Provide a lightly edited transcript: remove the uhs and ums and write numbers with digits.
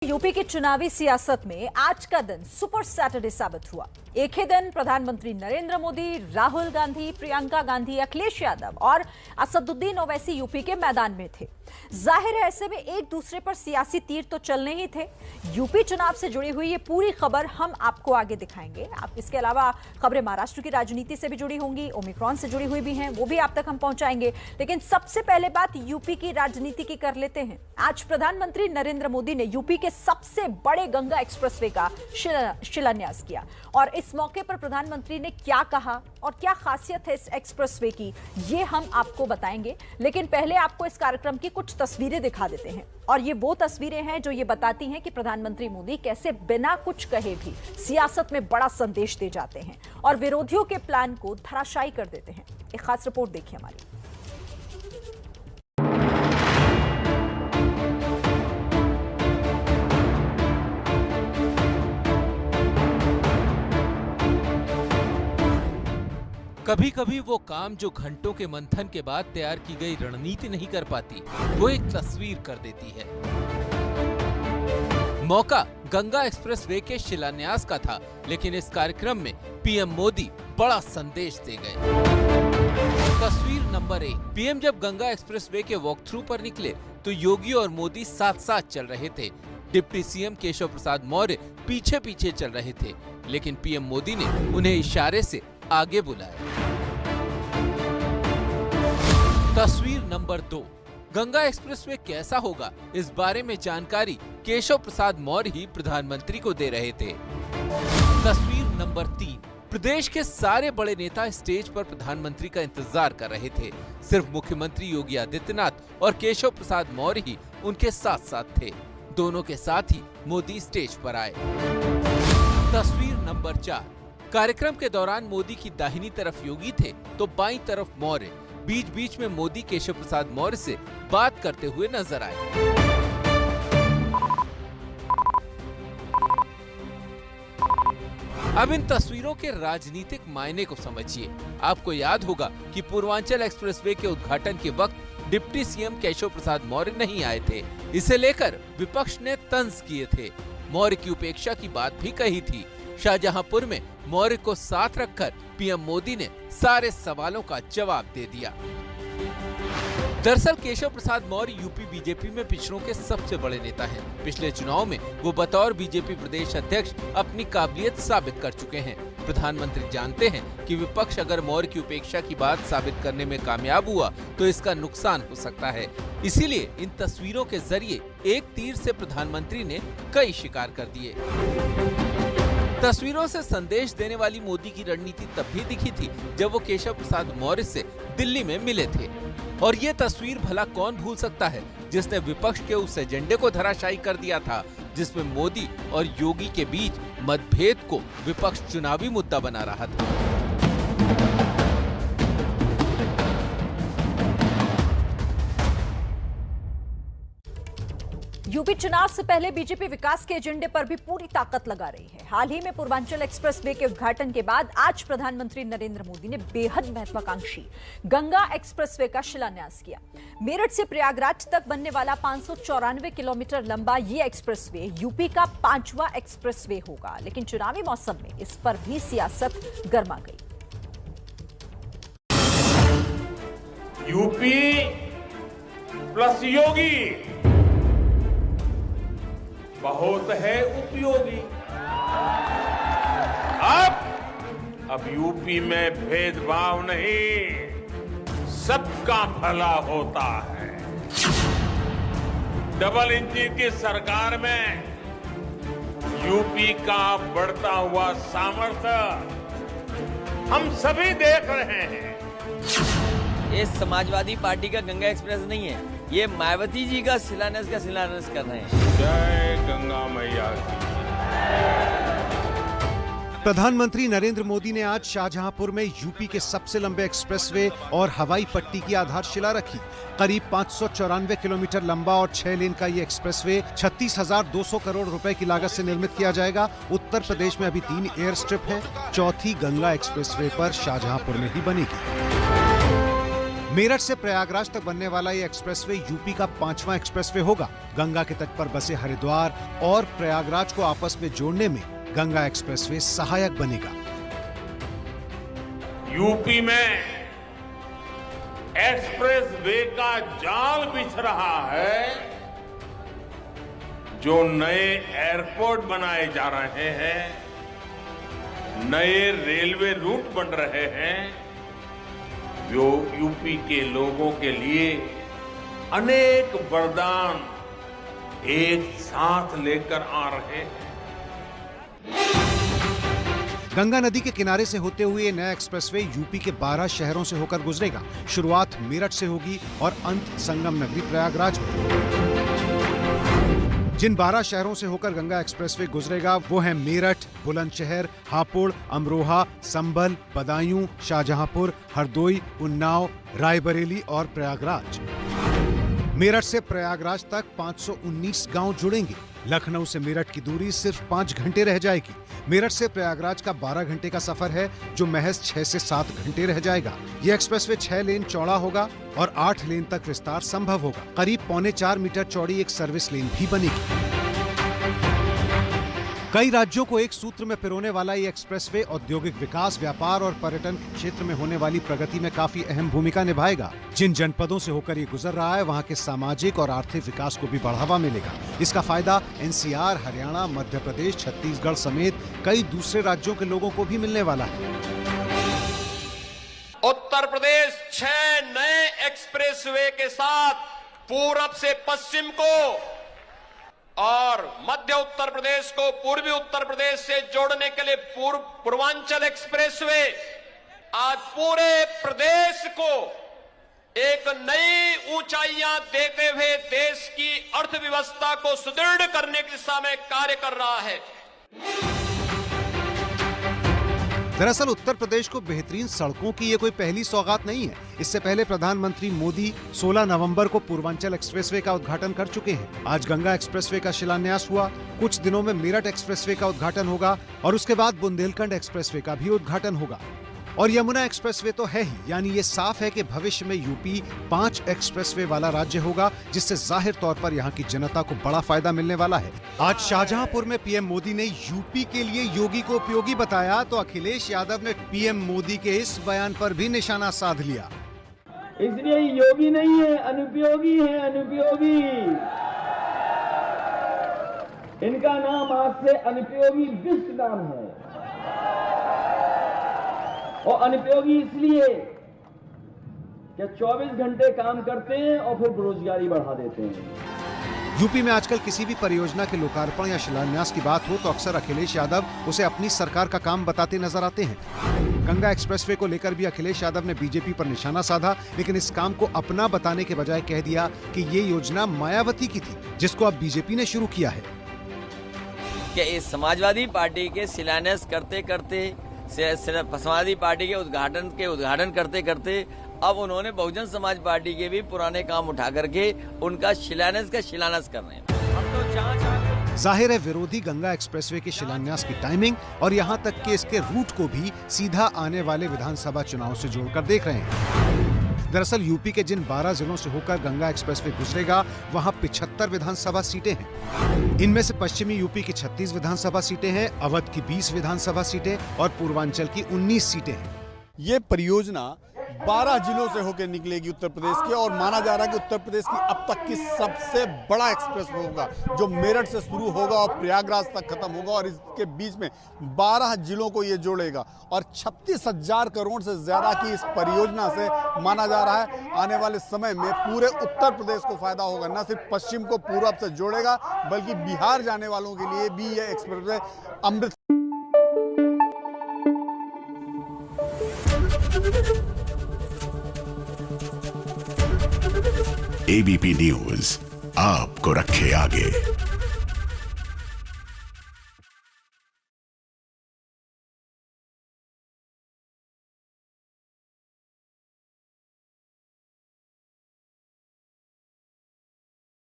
UP की चुनावी सियासत में आज का दिन सुपर सैटरडे साबित हुआ। एक ही दिन प्रधानमंत्री नरेंद्र मोदी, राहुल गांधी, प्रियंका गांधी, अखिलेश यादव और असदुद्दीन ओवैसी यूपी के मैदान में थे। जाहिर है ऐसे में एक दूसरे पर सियासी तीर तो चलने ही थे। यूपी चुनाव से जुड़ी हुई ये पूरी खबर हम आपको आगे दिखाएंगे। आप इसके अलावा खबरें महाराष्ट्र की राजनीति से भी जुड़ी होंगी, ओमिक्रॉन से जुड़ी हुई भी हैं, वो भी आप तक हम पहुंचाएंगे। लेकिन सबसे पहले बात यूपी की राजनीति की कर लेते हैं। आज प्रधानमंत्री नरेंद्र मोदी ने यूपी के सबसे बड़े गंगा एक्सप्रेसवे का शिलान्यास किया और इस मौके पर प्रधानमंत्री ने क्या कहा और क्या खासियत है इस एक्सप्रेसवे की, ये हम आपको बताएंगे। लेकिन पहले आपको इस कार्यक्रम की कुछ तस्वीरें दिखा देते हैं और ये वो तस्वीरें हैं जो ये बताती हैं कि प्रधानमंत्री मोदी कैसे बिना कुछ कहे भी सियासत में बड़ा संदेश दे जाते हैं और विरोधियों के प्लान को धराशायी कर देते हैं। एक खास रिपोर्ट देखिए हमारी। कभी कभी वो काम जो घंटों के मंथन के बाद तैयार की गई रणनीति नहीं कर पाती, वो एक तस्वीर कर देती है। मौका गंगा एक्सप्रेसवे के शिलान्यास का था, लेकिन इस कार्यक्रम में पीएम मोदी बड़ा संदेश दे गए। तस्वीर नंबर 1। पीएम जब गंगा एक्सप्रेसवे के वॉक थ्रू पर निकले तो योगी और मोदी साथ साथ चल रहे थे। डिप्टी सीएम केशव प्रसाद मौर्य पीछे पीछे चल रहे थे, लेकिन पीएम मोदी ने उन्हें इशारे से आगे बुलाया। तस्वीर नंबर 2। गंगा एक्सप्रेसवे कैसा होगा, इस बारे में जानकारी केशव प्रसाद मौर्य ही प्रधानमंत्री को दे रहे थे। तस्वीर नंबर 3। प्रदेश के सारे बड़े नेता स्टेज पर प्रधानमंत्री का इंतजार कर रहे थे। सिर्फ मुख्यमंत्री योगी आदित्यनाथ और केशव प्रसाद मौर्य ही उनके साथ साथ थे। दोनों के साथ ही मोदी स्टेज पर आए। तस्वीर नंबर 4। कार्यक्रम के दौरान मोदी की दाहिनी तरफ योगी थे तो बाईं तरफ मौर्य। बीच बीच में मोदी केशव प्रसाद मौर्य से बात करते हुए नजर आए। अब इन तस्वीरों के राजनीतिक मायने को समझिए। आपको याद होगा कि पूर्वांचल एक्सप्रेसवे के उद्घाटन के वक्त डिप्टी सीएम केशव प्रसाद मौर्य नहीं आए थे। इसे लेकर विपक्ष ने तंज किए थे। मौर्य की उपेक्षा की बात भी कही थी। शाहजहांपुर में मौर्य को साथ रखकर पीएम मोदी ने सारे सवालों का जवाब दे दिया। दरअसल केशव प्रसाद मौर्य यूपी बीजेपी में पिछड़ों के सबसे बड़े नेता हैं। पिछले चुनाव में वो बतौर बीजेपी प्रदेश अध्यक्ष अपनी काबिलियत साबित कर चुके हैं। प्रधानमंत्री जानते हैं कि विपक्ष अगर मौर्य की उपेक्षा की बात साबित करने में कामयाब हुआ तो इसका नुकसान हो सकता है। इसीलिए इन तस्वीरों के जरिए एक तीर से प्रधानमंत्री ने कई शिकार कर दिए। तस्वीरों से संदेश देने वाली मोदी की रणनीति तब भी दिखी थी जब वो केशव प्रसाद मौर्य से दिल्ली में मिले थे। और ये तस्वीर भला कौन भूल सकता है जिसने विपक्ष के उस एजेंडे को धराशायी कर दिया था जिसमें मोदी और योगी के बीच मतभेद को विपक्ष चुनावी मुद्दा बना रहा था। यूपी चुनाव से पहले बीजेपी विकास के एजेंडे पर भी पूरी ताकत लगा रही है। हाल ही में पूर्वांचल एक्सप्रेसवे के उद्घाटन के बाद आज प्रधानमंत्री नरेंद्र मोदी ने बेहद महत्वाकांक्षी गंगा एक्सप्रेसवे का शिलान्यास किया। मेरठ से प्रयागराज तक बनने वाला 594 किलोमीटर लंबा ये एक्सप्रेसवे यूपी का 5वां एक्सप्रेसवे होगा। लेकिन चुनावी मौसम में इस पर भी सियासत गर्मा गई। यूपी प्लस योगी बहुत है उपयोगी। अब यूपी में भेदभाव नहीं, सबका भला होता है। डबल इंजन की सरकार में यूपी का बढ़ता हुआ सामर्थ्य हम सभी देख रहे हैं। ये समाजवादी पार्टी का गंगा एक्सप्रेस नहीं है, ये मायावती जी का शिलान्यास कर रहे हैं। जय गंगा मैया की। प्रधानमंत्री नरेंद्र मोदी ने आज शाहजहांपुर में यूपी के सबसे लंबे एक्सप्रेसवे और हवाई पट्टी की आधारशिला रखी। करीब 594 किलोमीटर लंबा और 6 लेन का ये एक्सप्रेसवे 36,200 करोड़ रुपए की लागत से निर्मित किया जाएगा। उत्तर प्रदेश में अभी 3 एयर स्ट्रिप हैं। चौथी गंगा एक्सप्रेसवे पर शाहजहांपुर में ही बनेगी। मेरठ से प्रयागराज तक बनने वाला ये एक्सप्रेसवे यूपी का 5वां एक्सप्रेसवे होगा। गंगा के तट पर बसे हरिद्वार और प्रयागराज को आपस में जोड़ने में गंगा एक्सप्रेसवे सहायक बनेगा। यूपी में एक्सप्रेस वे का जाल बिछ रहा है। जो नए एयरपोर्ट बनाए जा रहे हैं, नए रेलवे रूट बन रहे हैं, जो यूपी के लोगों के लिए अनेक वरदान एक साथ लेकर आ रहे हैं। गंगा नदी के किनारे से होते हुए ये नया एक्सप्रेसवे यूपी के 12 शहरों से होकर गुजरेगा। शुरुआत मेरठ से होगी और अंत संगम नगरी प्रयागराज में। जिन 12 शहरों से होकर गंगा एक्सप्रेसवे गुजरेगा वो हैं मेरठ, बुलंदशहर, हापुड़, अमरोहा, संभल, बदायूं, शाहजहांपुर, हरदोई, उन्नाव, रायबरेली और प्रयागराज। मेरठ से प्रयागराज तक 519 गांव जुड़ेंगे। लखनऊ से मेरठ की दूरी सिर्फ 5 घंटे रह जाएगी। मेरठ से प्रयागराज का 12 घंटे का सफर है जो महज 6 से 7 घंटे रह जाएगा। यह एक्सप्रेसवे 6 लेन चौड़ा होगा और 8 लेन तक विस्तार संभव होगा। करीब 4.25 मीटर चौड़ी एक सर्विस लेन भी बनेगी। कई राज्यों को एक सूत्र में पिरोने वाला ये एक्सप्रेसवे औद्योगिक विकास, व्यापार और पर्यटन क्षेत्र में होने वाली प्रगति में काफी अहम भूमिका निभाएगा। जिन जनपदों से होकर ये गुजर रहा है वहां के सामाजिक और आर्थिक विकास को भी बढ़ावा मिलेगा। इसका फायदा एनसीआर, हरियाणा, मध्य प्रदेश, छत्तीसगढ़ समेत कई दूसरे राज्यों के लोगों को भी मिलने वाला है। उत्तर प्रदेश 6 नए एक्सप्रेसवे के साथ पूरब से पश्चिम को और मध्य उत्तर प्रदेश को पूर्वी उत्तर प्रदेश से जोड़ने के लिए पूर्वांचल एक्सप्रेसवे आज पूरे प्रदेश को एक नई ऊंचाइयां देते हुए देश की अर्थव्यवस्था को सुदृढ़ करने की दिशा में कार्य कर रहा है। दरअसल उत्तर प्रदेश को बेहतरीन सड़कों की ये कोई पहली सौगात नहीं है। इससे पहले प्रधानमंत्री मोदी 16 नवंबर को पूर्वांचल एक्सप्रेसवे का उद्घाटन कर चुके हैं। आज गंगा एक्सप्रेसवे का शिलान्यास हुआ। कुछ दिनों में मेरठ एक्सप्रेसवे का उद्घाटन होगा और उसके बाद बुंदेलखंड एक्सप्रेसवे का भी उद्घाटन होगा। और यमुना एक्सप्रेसवे तो है ही, यानी ये साफ है कि भविष्य में यूपी 5 एक्सप्रेसवे वाला राज्य होगा, जिससे जाहिर तौर पर यहाँ की जनता को बड़ा फायदा मिलने वाला है। आज शाहजहांपुर में पीएम मोदी ने यूपी के लिए योगी को उपयोगी बताया तो अखिलेश यादव ने पीएम मोदी के इस बयान पर भी निशाना साध लिया। इसलिए योगी नहीं है, अनुपयोगी है, अनुपयोगी। इनका नाम आज से अनुपयोगी बिस्ट नाम है। और अनुपयोगी इसलिए कि 24 घंटे काम करते हैं और फिर बेरोजगारी बढ़ा देते हैं। यूपी में आजकल किसी भी परियोजना के लोकार्पण या शिलान्यास की बात हो तो अक्सर अखिलेश यादव उसे अपनी सरकार का काम बताते नजर आते हैं। गंगा एक्सप्रेसवे को लेकर भी अखिलेश यादव ने बीजेपी पर निशाना साधा, लेकिन इस काम को अपना बताने के बजाय कह दिया कि ये योजना मायावती की थी, जिसको अब बीजेपी ने शुरू किया है। कि इस समाजवादी पार्टी के शिलान्यास करते करते, समाजवादी पार्टी के उद्घाटन करते करते अब उन्होंने बहुजन समाज पार्टी के भी पुराने काम उठा करके उनका शिलान्यास कर रहे हैं। हम तो जाहिर है विरोधी गंगा एक्सप्रेसवे के शिलान्यास की टाइमिंग और यहां तक कि इसके रूट को भी सीधा आने वाले विधानसभा चुनाव से जोड़कर देख रहे हैं। दरअसल यूपी के जिन 12 जिलों से होकर गंगा एक्सप्रेसवे गुजरेगा वहां 75 विधानसभा सीटें हैं। इनमें से पश्चिमी यूपी की 36 विधानसभा सीटें हैं, अवध की 20 विधानसभा सीटें और पूर्वांचल की 19 सीटें हैं। ये परियोजना 12 जिलों से होकर निकलेगी उत्तर प्रदेश के, और माना जा रहा है कि उत्तर प्रदेश की अब तक की सबसे बड़ा एक्सप्रेस होगा, जो मेरठ से शुरू होगा और प्रयागराज तक खत्म होगा और इसके बीच में 12 जिलों को ये जोड़ेगा। और 36,000 करोड़ से ज्यादा की इस परियोजना से माना जा रहा है आने वाले समय में पूरे उत्तर प्रदेश को फायदा होगा। न सिर्फ पश्चिम को पूरब से जोड़ेगा बल्कि बिहार जाने वालों के लिए भी यह एक्सप्रेस अमृत। एबीपी न्यूज आपको रखे आगे।